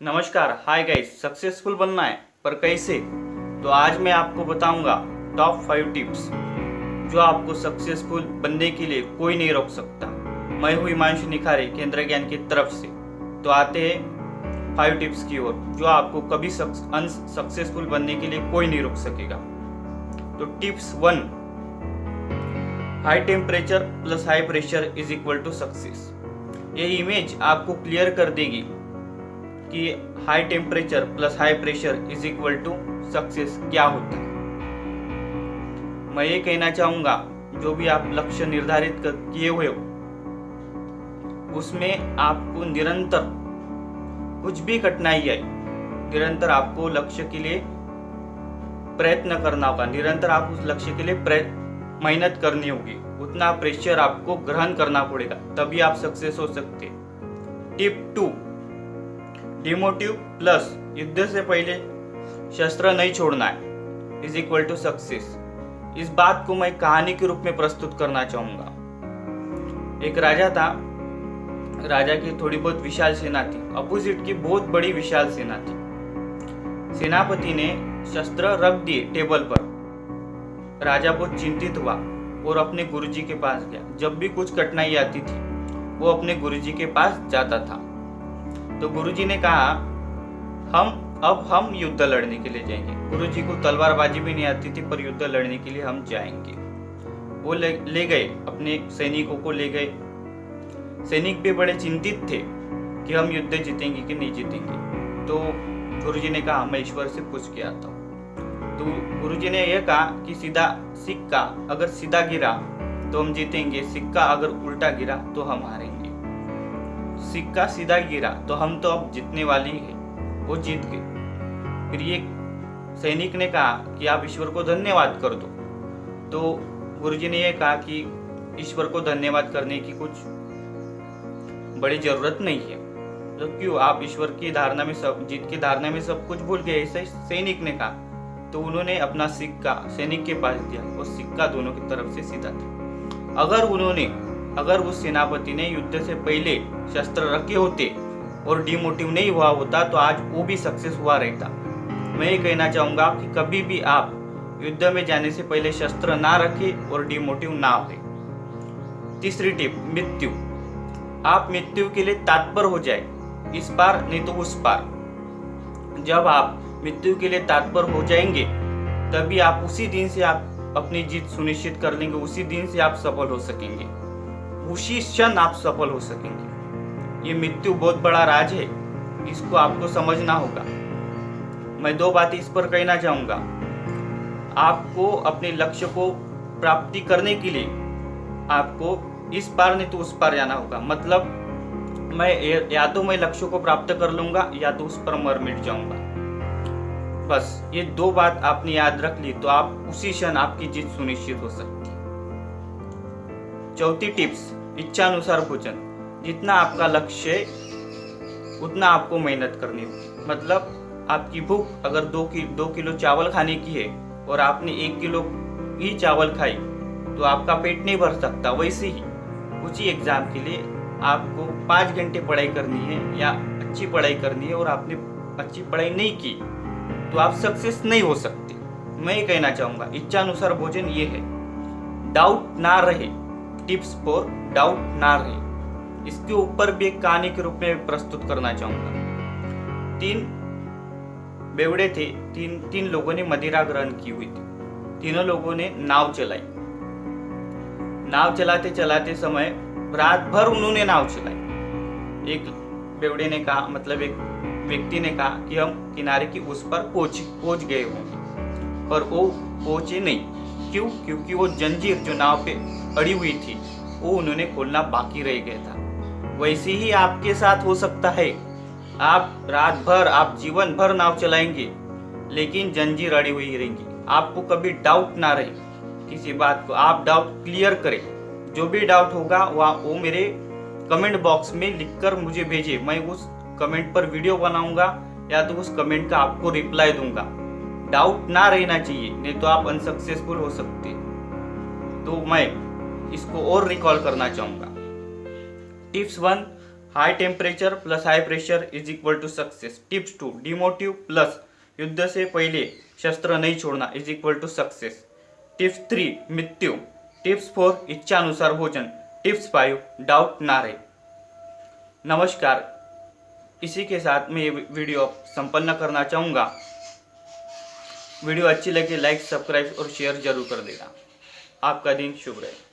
नमस्कार, hi guys. Successful बनना है पर कैसे? तो आज मैं आपको बताऊंगा टॉप 5 टिप्स जो आपको सक्सेसफुल बनने के लिए कोई नहीं रोक सकता। मैं हूँ हिमांशु निखारे, केंद्र ज्ञान की तरफ से। तो आते हैं 5 टिप्स की ओर जो आपको कभी अनसक्सेसफुल बनने के लिए कोई नहीं रोक सकेगा। तो tips 1, high temperature plus high pressure is equal to success. ये इमेज आपको क्लियर कर देगी कि high temperature plus high pressure is equal to success क्या होता है। मैं ये कहना चाहूंगा, जो भी आप लक्ष्य निर्धारित किए हुए हो उसमें आपको निरंतर कुछ भी कठिनाई आए, निरंतर आपको लक्ष्य के लिए प्रयत्न करना होगा, निरंतर आप उस लक्ष्य के लिए मेहनत करनी होगी, उतना प्रेशर आपको ग्रहण करना पड़ेगा, तभी आप सक्सेस हो सकते। टिप 2, डिमोटिव प्लस युद्ध से पहले शस्त्र नहीं छोड़ना है इज इक्वल टू सक्सेस। इस बात को मैं कहानी के रूप में प्रस्तुत करना चाहूंगा। एक राजा था, राजा की थोड़ी बहुत विशाल सेना थी, अपोजिट की बहुत बड़ी विशाल सेना थी। सेनापति ने शस्त्र रख दिए टेबल पर। राजा बहुत चिंतित हुआ और अपने गुरुजी के पास गया। जब भी कुछ कठिनाई आती थी वो अपने गुरुजी के पास जाता था। तो गुरुजी ने कहा, हम युद्ध लड़ने के लिए जाएंगे। गुरुजी को तलवारबाजी भी नहीं आती थी, पर युद्ध लड़ने के लिए हम जाएंगे। वो ले गए, अपने सैनिकों को ले गए। सैनिक भी बड़े चिंतित थे कि हम युद्ध जीतेंगे कि नहीं जीतेंगे। तो गुरुजी ने कहा, मैं ईश्वर से पूछ के आता हूँ। तो गुरुजी ने यह कहा कि सिक्का अगर सीधा गिरा तो हम जीतेंगे, सिक्का अगर उल्टा गिरा तो हम हारेंगे। सिक्का सीधा गिरा तो हम तो अब जीतने वाली है, वो जीत गए। फिर ये सैनिक ने कहा कि आप ईश्वर को धन्यवाद कर दो। तो गुरुजी ने यह कहा कि ईश्वर को धन्यवाद करने की कुछ बड़ी जरूरत नहीं है। तो क्यों आप ईश्वर की धारणा में जीत की धारणा में सब कुछ भूल गए? ऐसा सैनिक ने कहा। तो उन्होंने अपना सिक्का सैनिक के पास दिया और सिक्का दोनों की तरफ से सीधा था। अगर उस सेनापति ने युद्ध से पहले शस्त्र रखे होते और डिमोटिव नहीं हुआ होता तो आज वो भी सक्सेस हुआ रहता। मैं ये कहना चाहूंगा कि कभी भी आप युद्ध में जाने से पहले शस्त्र ना रखें और डिमोटिव ना हो। तीसरी टिप, मृत्यु। आप मृत्यु के लिए तत्पर हो जाए, इस पार नहीं तो उस पार। जब आप मृत्यु के लिए तत्पर हो जाएंगे तभी आप उसी दिन से आप अपनी जीत सुनिश्चित कर लेंगे, उसी दिन से आप सफल हो सकेंगे, उसी क्षण आप सफल हो सकेंगे। ये मृत्यु बहुत बड़ा राज है, इसको आपको समझना होगा। मैं 2 बातें इस पर कहना चाहूंगा। आपको अपने लक्ष्य को प्राप्ति करने के लिए आपको इस पार नहीं तो उस पार जाना होगा। मतलब या तो मैं लक्ष्य को प्राप्त कर लूंगा या तो उस पर मर मिट जाऊंगा। बस ये 2 बात आपने याद रख ली तो आप उसी क्षण आपकी जीत सुनिश्चित हो सकती है। चौथी टिप्स, इच्छानुसार भोजन। जितना आपका लक्ष्य है उतना आपको मेहनत करनी होगी। मतलब आपकी भूख अगर 2 किलो चावल खाने की है और आपने 1 किलो ही चावल खाई तो आपका पेट नहीं भर सकता। वैसे ही कुछ ही एग्जाम के लिए आपको 5 घंटे पढ़ाई करनी है या अच्छी पढ़ाई करनी है और आपने अच्छी पढ़ाई नहीं की तो आप सक्सेस नहीं हो सकते। मैं ये कहना चाहूंगा, इच्छानुसार भोजन ये है। डाउट ना रहे, टिप्स 4, डाउट ना रहे। इसके ऊपर भी एक कहानी के रूप में प्रस्तुत करना चाहूंगा। 3 बेवड़े थे, 3 लोगों ने मदिरा ग्रहण की हुई थी। तीनों लोगों ने नाव चलाई। नाव चलाते चलाते समय रात भर उन्होंने नाव चलाई। एक बेवड़े ने कहा, मतलब एक व्यक्ति ने कहा कि हम किनारे की उस पर पहुंच गए होंगे, पर वो पहुंचे नहीं। क्यों? क्योंकि वो जंजीर जो नाव पे अड़ी हुई थी वो उन्होंने खोलना बाकी रह गया था। वैसे ही आपके साथ हो सकता है। आप रात भर, आप जीवन भर नाव चलाएंगे लेकिन जंजीर अड़ी हुई रहेंगी। आपको कभी डाउट ना रहे किसी बात को, आप डाउट क्लियर करें। जो भी डाउट होगा वो मेरे कमेंट बॉक्स में लिखकर मुझे भेजिए। मैं उस कमेंट पर वीडियो बनाऊंगा या तो उस कमेंट का आपको रिप्लाई दूंगा। डाउट ना रहना चाहिए, नहीं तो आप अनसक्सेसफुल हो सकते। तो मैं इसको और रिकॉल करना चाहूंगा। Tips 1, high temperature plus high pressure is equal to success. Tips 2, demotive plus युद्ध से पहले शस्त्र नहीं छोड़ना is equal to success. Tips 3, मृत्यु। टिप्स 4, इच्छानुसार भोजन। टिप्स 5, डाउट ना रहे। नमस्कार, इसी के साथ मैं ये वीडियो संपन्न करना चाहूँगा। वीडियो अच्छी लगे लाइक, सब्सक्राइब और शेयर जरूर कर देना। आपका दिन शुभ रहे।